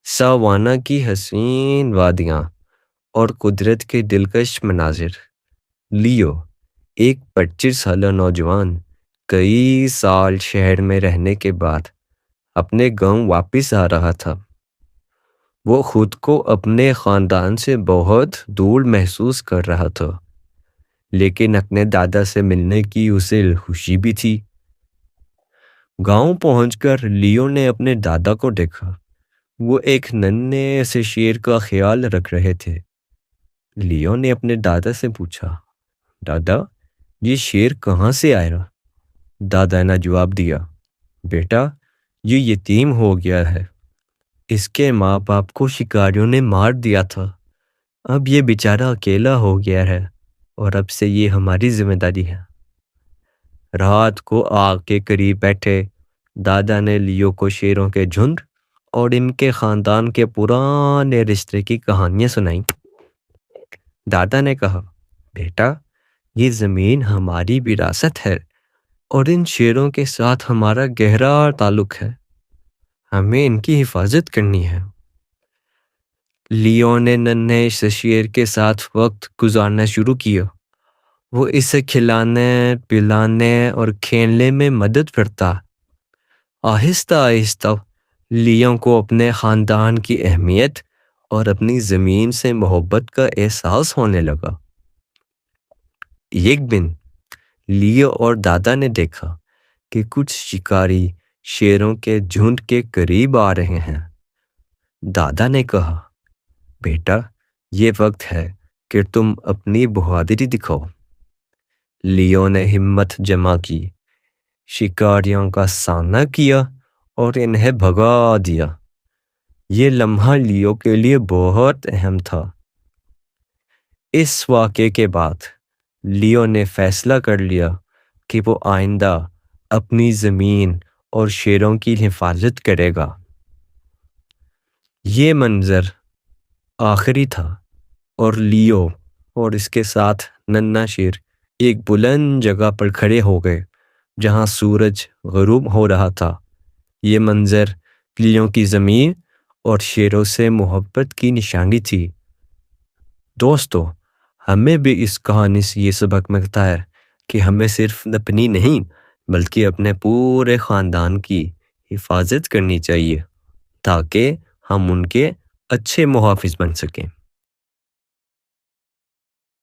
ساوانا کی حسین وادیاں اور قدرت کے دلکش مناظر۔ لیو، ایک 25 سالہ نوجوان، کئی سال شہر میں رہنے کے بعد اپنے گاؤں واپس آ رہا تھا۔ وہ خود کو اپنے خاندان سے بہت دور محسوس کر رہا تھا، لیکن اپنے دادا سے ملنے کی اسے خوشی بھی تھی۔ گاؤں پہنچ کر لیو نے اپنے دادا کو دیکھا۔ وہ ایک ننھے سے شیر کا خیال رکھ رہے تھے۔ لیو نے اپنے دادا سے پوچھا، دادا، یہ شیر کہاں سے آیا؟ دادا نے جواب دیا، بیٹا، یہ یتیم ہو گیا ہے۔ اس کے ماں باپ کو شکاریوں نے مار دیا تھا۔ اب یہ بیچارہ اکیلا ہو گیا ہے اور اب سے یہ ہماری ذمہ داری ہے۔ رات کو آگ کے قریب بیٹھے دادا نے لیو کو شیروں کے جھنڈ اور ان کے خاندان کے پرانے رشتے کی کہانیاں سنائیں۔ دادا نے کہا، بیٹا، یہ زمین ہماری وراثت ہے اور ان شیروں کے ساتھ ہمارا گہرا تعلق ہے۔ ہمیں ان کی حفاظت کرنی ہے۔ لیو نے ننھے سے شیر کے ساتھ وقت گزارنا شروع کیا۔ وہ اسے کھلانے، پلانے اور کھیلنے میں مدد کرتا۔ آہستہ آہستہ لیو کو اپنے خاندان کی اہمیت اور اپنی زمین سے محبت کا احساس ہونے لگا۔ ایک دن لیو اور دادا نے دیکھا کہ کچھ شکاری شیروں کے جھنڈ کے قریب آ رہے ہیں۔ دادا نے کہا، بیٹا، یہ وقت ہے کہ تم اپنی بہادری دکھاؤ۔ لیو نے ہمت جمع کی، شکاریوں کا سامنا کیا اور انہیں بھگا دیا۔ یہ لمحہ لیو کے لیے بہت اہم تھا۔ اس واقعے کے بعد لیو نے فیصلہ کر لیا کہ وہ آئندہ اپنی زمین اور شیروں کی حفاظت کرے گا۔ یہ منظر آخری تھا اور لیو اور اس کے ساتھ ننھا شیر ایک بلند جگہ پر کھڑے ہو گئے جہاں سورج غروب ہو رہا تھا۔ یہ منظر لیو کی زمین اور شیروں سے محبت کی نشانی تھی۔ دوستو، ہمیں بھی اس کہانی سے یہ سبق ملتا ہے کہ ہمیں صرف اپنی نہیں بلکہ اپنے پورے خاندان کی حفاظت کرنی چاہیے تاکہ ہم ان کے اچھے محافظ بن سکیں۔